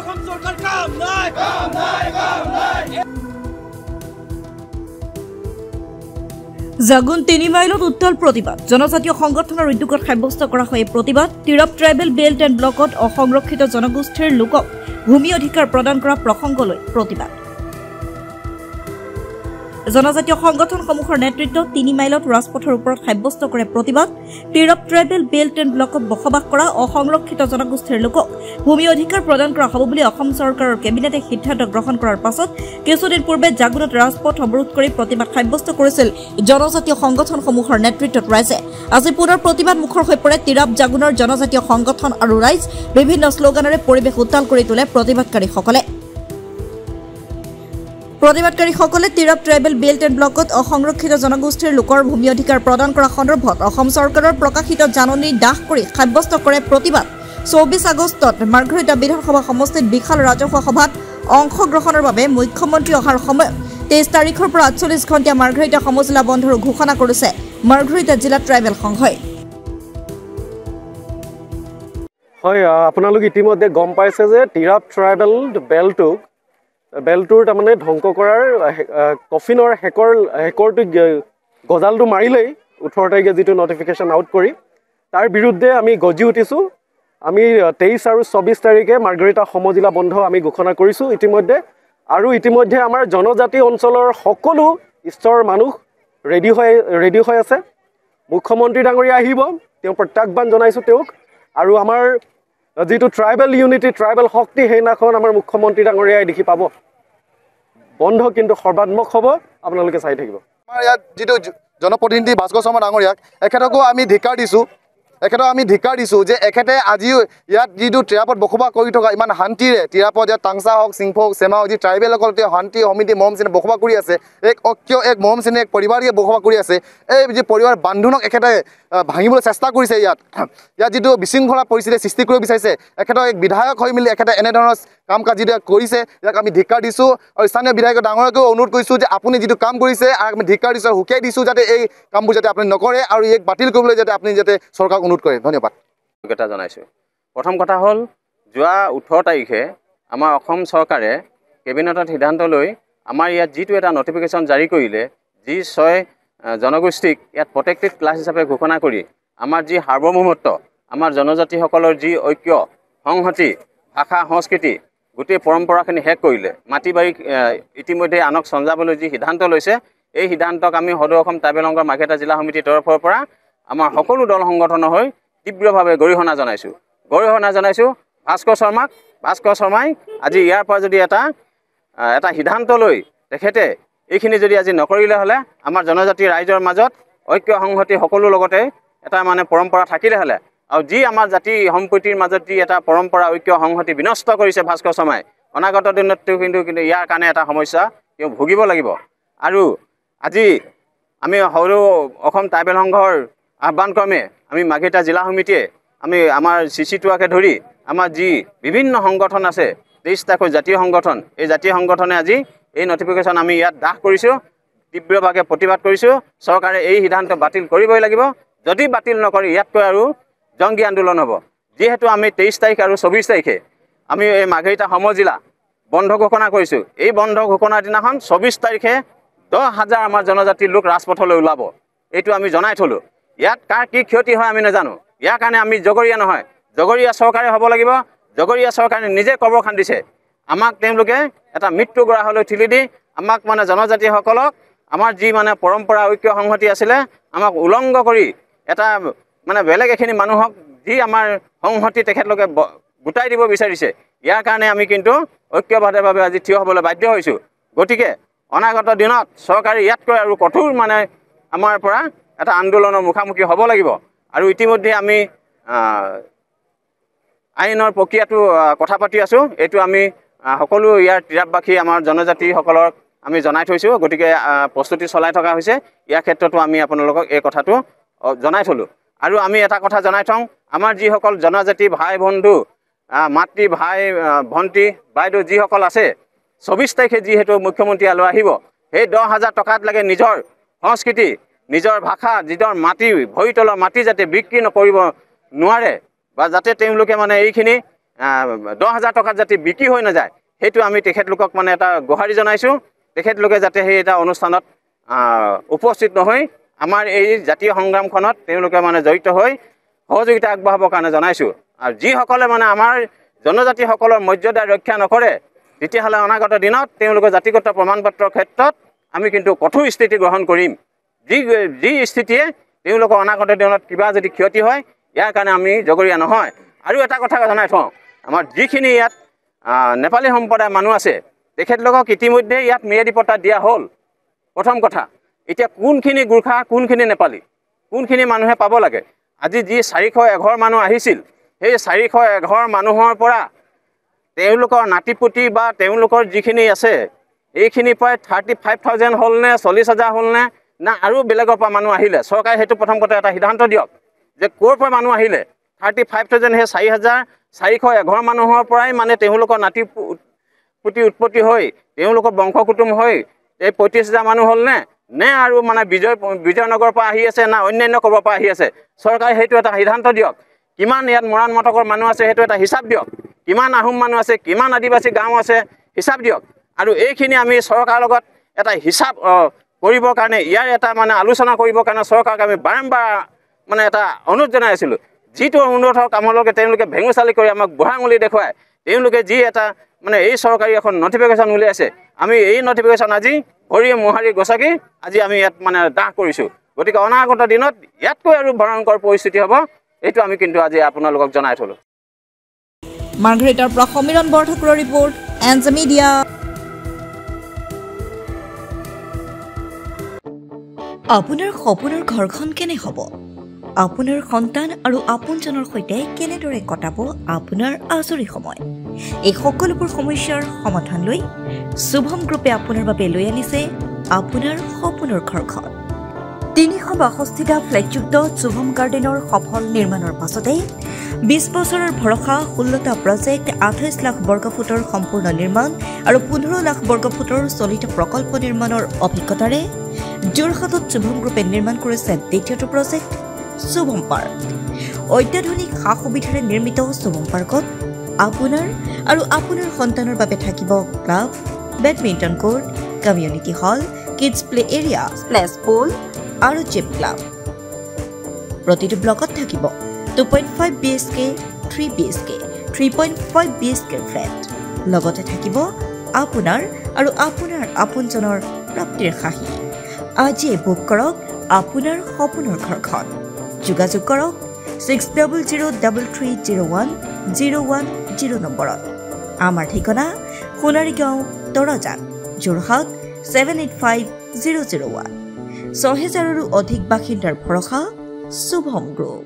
অসম চৰকাৰ কাম নাই কাম নাই কাম নাই জাগুন 3 মাইলত উত্তল প্ৰতিবাদ জনজাতীয় সংগঠনৰ উদ্যোগত সাব্যস্ত কৰা হয় প্ৰতিবাদ তিৰপ ট্ৰাইবেল বেল্ট এণ্ড ব্লকত অসংৰক্ষিত জনগোষ্ঠীৰ লোকক ভূমি অধিকাৰ প্ৰদান কৰা প্ৰসংগলৈ প্ৰতিবাদ জনজাতীয় সংগঠনসমূহৰ নেতৃত্বত 3 মাইলত ৰাজপথৰ ওপৰত সাব্যস্ত কৰে প্ৰতিবাদ তিৰপ ট্ৰাইবেল বেল্ট এণ্ড ব্লকত বসবাস কৰা অসংৰক্ষিত জনগোষ্ঠীৰ লোকক ভূমি অধিকাৰ প্ৰদান কৰা হ'ব বুলি অসম চৰকাৰৰ কেবিনেটে সিদ্ধান্ত গ্ৰহণ কৰাৰ পাছত কিছুদিন পূৰ্বে জাগুনত ৰাজপথ অৱৰোধ কৰি প্ৰতিবাদ সাব্যস্ত কৰিছিল জনজাতীয় সংগঠনসমূহৰ নেতৃত্বত ৰাইজে আজি পুনৰ প্ৰতিবাদ মুখৰ হৈ পৰে তিৰপ জাগুনৰ জনজাতীয় সংগঠন আৰু ৰাইজ বিভিন্ন শ্লোগানেৰে পৰিৱেশ উত্তাল কৰি তোলে প্ৰতিবাদকাৰীসকলে প্ৰতিবাদকাৰীসকলে তিৰপ ট্ৰাইবেল বেল্ট এণ্ড ব্লকত অসংৰক্ষিত জনগোষ্ঠীৰ লোকৰ ভূমি অধিকাৰ প্ৰদান কৰা সন্দৰ্ভত অসম চৰকাৰৰ প্ৰকাশিত জাননী দাখ কৰি সাব্যস্ত কৰে প্ৰতিবাদ 24 আগষ্টত মাৰ্ঘৰিটা বিধানসভা সমষ্টিত বিশাল ৰাজহুৱা সভাত অংশগ্ৰহণৰ বাবে মুখ্যমন্ত্ৰী অহাৰ সময়ত 23 তাৰিখৰ পৰা 48 ঘণ্টীয়া মাৰ্ঘৰিটা সমজিলা বন্ধৰ ঘোষণা কৰিছে মাৰ্ঘৰিটা জিলা ট্ৰাইবেল সংঘই হয় আপোনালোক ইতিমধ্যে গম পাইছে যে তিৰপ ট্ৰাইবেল বেলটোৰ তাৰমানে ধ্বংস কৰাৰ কফিনৰ হেকৰটো গজালটো মাৰিলেই 18 তাৰিখে যিটো নটিফিকেশ্যন আউট কৰি তাৰ বিৰুদ্ধে আমি গজি উঠিছোঁ আমি 23 আৰু 24 তাৰিখে মাৰ্ঘৰিটা সমজিলা বন্ধ আমি ঘোষণা কৰিছোঁ ইতিমধ্যে আমাৰ জনজাতি অঞ্চলৰ সকলো স্তৰৰ মানুহ ৰেডি হৈ আছে মুখ্যমন্ত্ৰী ডাঙৰীয়া আহিব তেওঁ প্ৰত্যাহ্বান জনাইছোঁ তেওঁক আৰু আমাৰ যিটো ট্ৰাইবেল ইউনিটি ট্ৰাইবেল শক্তি সেইদিনাখন আমাৰ মুখ্যমন্ত্ৰী ডাঙৰীয়াই দেখি পাব বন্ধ কিন্তু সৰ্বাত্মক হ'ব আপোনালোকে চাই থাকিব আমাৰ ইয়াত যিটো জনপ্ৰতিনিধি ভাস্কৰ শৰ্মা ডাঙৰীয়াক এখেতকো আমি ধিক্কাৰ দিছোঁ যে এখেতে আজিও ইয়াত যিটো ট্ৰাইবত বসবাস কৰি থকা ইমান শান্তিৰে ট্ৰাইবত ইয়াত টাংচা হওক চিংফ হওক চেমা হওক যি ট্ৰাইবেলসকল তেওঁ শান্তি সমিতি মৰম চেনেহ বসবাস কৰি আছে এক মৰম চেনেহ এক পৰিবাৰীয়ে বসবাস কৰি আছে এই যি পৰিবাৰ বান্ধোনক এখেতে ভাঙিবলৈ চেষ্টা কৰিছে ইয়াত যিটো বিশৃংখলা পৰিস্থিতি সৃষ্টি কৰিব বিচাৰিছে এখেতৰ এক বিধায়ক হৈ মেলি এখেতে এনেধৰণৰ কাম কাজ যিটো কৰিছে ইয়াক আমি ধিক্কাৰ দিছোঁ আৰু স্থানীয় বিধায়ক ডাঙৰকেও অনুৰোধ কৰিছোঁ যে আপুনি যিটো কাম কৰিছে আৰু আমি ধিক্কাৰ দিছোঁ আৰু হুকিয়াই দিছোঁ যাতে এই কামবোৰ যাতে আপুনি নকৰে আৰু ইয়াক বাতিল কৰিবলৈ যাতে আপুনি চৰকাৰক অনুৰোধ কৰে ধন্যবাদ জনাইছোঁ প্ৰথম কথা হ'ল যোৱা 18 তাৰিখে আমাৰ অসম চৰকাৰে কেবিনেটত সিদ্ধান্ত লৈ আমাৰ ইয়াত যিটো এটা নটিফিকেশ্যন জাৰি কৰিলে যি 6 জনগোষ্ঠীক ইয়াত প্ৰটেক্টেড ক্লাছ হিচাপে ঘোষণা কৰি আমাৰ যি সাৰ্বভৌমত্ব আমাৰ জনজাতিসকলৰ যি ঐক্য সংহতি ভাষা সংস্কৃতি গোটেই পৰম্পৰাখিনি শেষ কৰিলে মাটি বাৰী ইতিমধ্যে আনক চঞ্জাবলৈ যি সিদ্ধান্ত লৈছে এই সিদ্ধান্তক আমি সদৌ অসম ট্ৰাইবেল সংঘৰ মাৰ্ঘৰিটা জিলা সমিতিৰ তৰফৰ পৰা আমাৰ সকলো দল সংগঠনৰ হৈ তীব্ৰভাৱে গৰিহণা জনাইছোঁ ভাস্কৰ শৰ্মাই আজি ইয়াৰ পৰা যদি এটা সিদ্ধান্ত লৈ তেখেতে এইখিনি যদি আজি নকৰিলে হ'লে আমাৰ জনজাতি ৰাইজৰ মাজত ঐক্য সংহতি সকলো লগতে এটা মানে পৰম্পৰা থাকিলে হ'লে আৰু যি আমাৰ জাতি সম্প্ৰীতিৰ মাজত যি এটা পৰম্পৰা ঐক্য সংহতি বিনষ্ট কৰিছে ভাস্কৰ শৰ্মাই অনাগত দিনত কিন্তু ইয়াৰ কাৰণে এটা সমস্যা তেওঁ ভুগিব লাগিব আৰু আজি আমি সৰু অসম ট্ৰাইবেল সংঘৰ আহ্বানক্ৰমে আমি মাৰ্ঘৰিটা জিলা সমিতিয়ে আমি আমাৰ চিচিটোৱাকে ধৰি আমাৰ যি বিভিন্ন সংগঠন আছে 23টাকৈ জাতীয় সংগঠন এই জাতীয় সংগঠনে আজি এই নটিফিকেশ্যন আমি ইয়াত দাখ কৰিছোঁ তীব্ৰভাৱে প্ৰতিবাদ কৰিছোঁ চৰকাৰে এই সিদ্ধান্ত বাতিল কৰিবই লাগিব যদি বাতিল নকৰি ইয়াতকৈ আৰু জংগী আন্দোলন হ'ব যিহেতু আমি 23 তাৰিখ আৰু 24 তাৰিখে আমি এই মাৰ্ঘৰিটা সমজিলা বন্ধ ঘোষণা কৰিছোঁ এই বন্ধ ঘোষণাৰ দিনাখন 24 তাৰিখে 10,000 আমাৰ জনজাতিৰ লোক ৰাজপথলৈ ওলাব এইটো আমি জনাই থলোঁ ইয়াত কাৰ কি ক্ষতি হয় আমি নাজানো ইয়াৰ কাৰণে আমি জগৰীয়া নহয় জগৰীয়া চৰকাৰে হ'ব লাগিব জগৰীয়া চৰকাৰে নিজে কবৰ খান্দিছে আমাক তেওঁলোকে এটা মৃত্যু গ্ৰাহলৈ ঠেলি দি আমাক মানে জনজাতিসকলক আমাৰ যি মানে পৰম্পৰা ঐক্য সংহতি আছিলে আমাক উলংঘ কৰি এটা মানে বেলেগ এখিনি মানুহক যি আমাৰ সংহতি তেখেতলোকে গোটাই দিব বিচাৰিছে ইয়াৰ কাৰণে আমি কিন্তু ঐক্যবদ্ধভাৱে আজি থিয় হ'বলৈ বাধ্য হৈছোঁ গতিকে অনাগত দিনত চৰকাৰে ইয়াতকৈ আৰু কঠোৰ মানে আমাৰ পৰা এটা আন্দোলনৰ মুখামুখি হ'ব লাগিব আৰু ইতিমধ্যে আমি আইনৰ প্ৰক্ৰিয়াটো কথা পাতি আছোঁ এইটো আমি সকলো ইয়াৰ তিৰাপবাসী আমাৰ জনজাতিসকলক আমি জনাই থৈছোঁ গতিকে প্ৰস্তুতি চলাই থকা হৈছে ইয়াৰ ক্ষেত্ৰতো আমি আপোনালোকক এই কথাটো জনাই থলোঁ আৰু আমি এটা কথা জনাই থওঁ আমাৰ যিসকল জনজাতি ভাই বন্ধু মাতৃ ভাই ভণ্টি বাইদেউ যিসকল আছে 24 তাৰিখে যিহেতু মুখ্যমন্ত্ৰী আলু আহিব সেই 10,000 টকাত লাগে নিজৰ সংস্কৃতি নিজৰ ভাষা নিজৰ মাটি ভৰিতলৰ মাটি যাতে বিক্ৰী নকৰিব নোৱাৰে বা যাতে তেওঁলোকে মানে এইখিনি 10,000 টকাত যাতে বিক্ৰী হৈ নাযায় সেইটো আমি তেখেতলোকক মানে এটা গোহাৰি জনাইছোঁ। তেখেতলোকে যাতে সেই এটা অনুষ্ঠানত উপস্থিত নহয় আমাৰ এই জাতীয় সংগ্ৰামখনত তেওঁলোকে মানে জড়িত হৈ সহযোগিতা আগবঢ়াবৰ কাৰণে জনাইছোঁ। আৰু যিসকলে মানে আমাৰ জনজাতিসকলৰ মৰ্যাদা ৰক্ষা নকৰে তেতিয়াহ'লে অনাগত দিনত তেওঁলোকৰ জাতিগত প্ৰমাণ পত্ৰৰ ক্ষেত্ৰত আমি কিন্তু কঠোৰ স্থিতি গ্ৰহণ কৰিম। যি স্থিতিয়ে তেওঁলোকৰ অনাগত দিনত কিবা যদি ক্ষতি হয় ইয়াৰ কাৰণে আমি জগৰীয়া নহয়। আৰু এটা কথা জনাই থওঁ, আমাৰ যিখিনি ইয়াত নেপালী সম্প্ৰদায়ৰ মানুহ আছে তেখেতলোকক ইতিমধ্যে ইয়াত ম্যাদী পট্টা দিয়া হ'ল। প্ৰথম কথা, এতিয়া কোনখিনি গোৰ্খা কোনখিনি নেপালী কোনখিনি মানুহে পাব লাগে। আজি যি 411 মানুহ আহিছিল সেই 411 মানুহৰ পৰা তেওঁলোকৰ নাতিপুতি বা তেওঁলোকৰ যিখিনি আছে এইখিনি প্ৰায় 35,000 হ'ল নে 40,000 হ'ল নে না আৰু বেলেগৰ পৰা মানুহ আহিলে। চৰকাৰে সেইটো প্ৰথম কথা এটা সিদ্ধান্ত দিয়ক যে ক'ৰ পৰা মানুহ আহিলে। 35,000 সেই 4,411 মানুহৰ পৰাই মানে তেওঁলোকৰ নাতিপুতি উৎপত্তি হৈ তেওঁলোকৰ বংশ কুটুম হৈ এই 35,000 মানুহ হ'ল নে আৰু মানে বিজয়নগৰৰ পৰা আহি আছে না অন্যান্য ক'ৰবাৰ পৰা আহি আছে। চৰকাৰে সেইটো এটা সিদ্ধান্ত দিয়ক। কিমান ইয়াত মৰাণ মটকৰ মানুহ আছে সেইটো এটা হিচাপ দিয়ক। কিমান আহোম মানুহ আছে কিমান আদিবাসী গাঁও আছে হিচাপ দিয়ক। আৰু এইখিনি আমি চৰকাৰৰ লগত এটা হিচাপ কৰিবৰ কাৰণে ইয়াৰ এটা মানে আলোচনা কৰিবৰ কাৰণে চৰকাৰক আমি বাৰম্বাৰ মানে এটা অনুৰোধ জনাই আছিলোঁ। যিটো অনুৰোধৰ কামলৈকে তেওঁলোকে ভেঙুচালি কৰি আমাক বুঢ়া আঙুলি দেখুৱাই তেওঁলোকে যি এটা মানে এই চৰকাৰী এখন নটিফিকেশ্যন উলিয়াইছে আমি এই নটিফিকেশ্যন আজি ভৰি মোহাৰি গছকি আজি আমি ইয়াত মানে দাহ কৰিছোঁ। গতিকে অনাগত দিনত ইয়াতকৈ আৰু ভয়ংকৰ পৰিস্থিতি হ'ব এইটো আমি কিন্তু আজি আপোনালোকক জনাই থলোঁ। মাৰ্ঘেৰিটাৰ পৰা সমীৰণ বৰঠাকুৰৰ ৰিপৰ্ট, এনজে মিডিয়া। আপোনাৰ সপোনৰ ঘৰখন কেনে হ'ব? আপোনাৰ সন্তান আৰু আপোনজনৰ সৈতে কেনেদৰে কটাব আপোনাৰ আজৰি সময়? এই সকলোবোৰ সমস্যাৰ সমাধান লৈ শুভম গ্ৰুপে আপোনাৰ বাবে লৈ আনিছে আপোনাৰ সপোনৰ ঘৰখন। 362টা ফ্লেটযুক্ত শুভম গাৰ্ডেনৰ সফল নিৰ্মাণৰ পাছতে 20 বছৰৰ ভৰসা 16টা প্ৰজেক্ট 28 লাখ বৰ্গফুটৰ সম্পূৰ্ণ নিৰ্মাণ আৰু 15 লাখ বৰ্গফুটৰ চলিত প্ৰকল্প নিৰ্মাণৰ অভিজ্ঞতাৰে যোৰহাটত শুভম গ্ৰুপে নিৰ্মাণ কৰিছে দ্বিতীয়টো প্ৰজেক্ট শুভম পাৰ্ক। অত্যাধুনিক সা সুবিধাৰে নিৰ্মিত শুভম পাৰ্কত আপোনাৰ আৰু আপোনাৰ সন্তানৰ বাবে থাকিব club, badminton court, community hall, kids play area, splash pool আৰু জিম ক্লাব। প্ৰতিটো ব্লকত থাকিব 2.5 BHK, 3 BHK, 3.5 BHK ফ্লেট। লগতে থাকিব আপোনাৰ আৰু আপোনাৰ আপোনজনৰ প্ৰাপ্তিৰ সাহী। আজিয়ে বুক কৰক আপোনাৰ সপোনৰ ঘৰখন। যোগাযোগ কৰক 6000330101 নম্বৰত। আমাৰ ঠিকনা সোণাৰীগাঁও, তৰাজান, যোৰহাট 785001। 6000ৰো অধিক বাসিন্দাৰ ভৰসা শুভম গ্ৰুপ।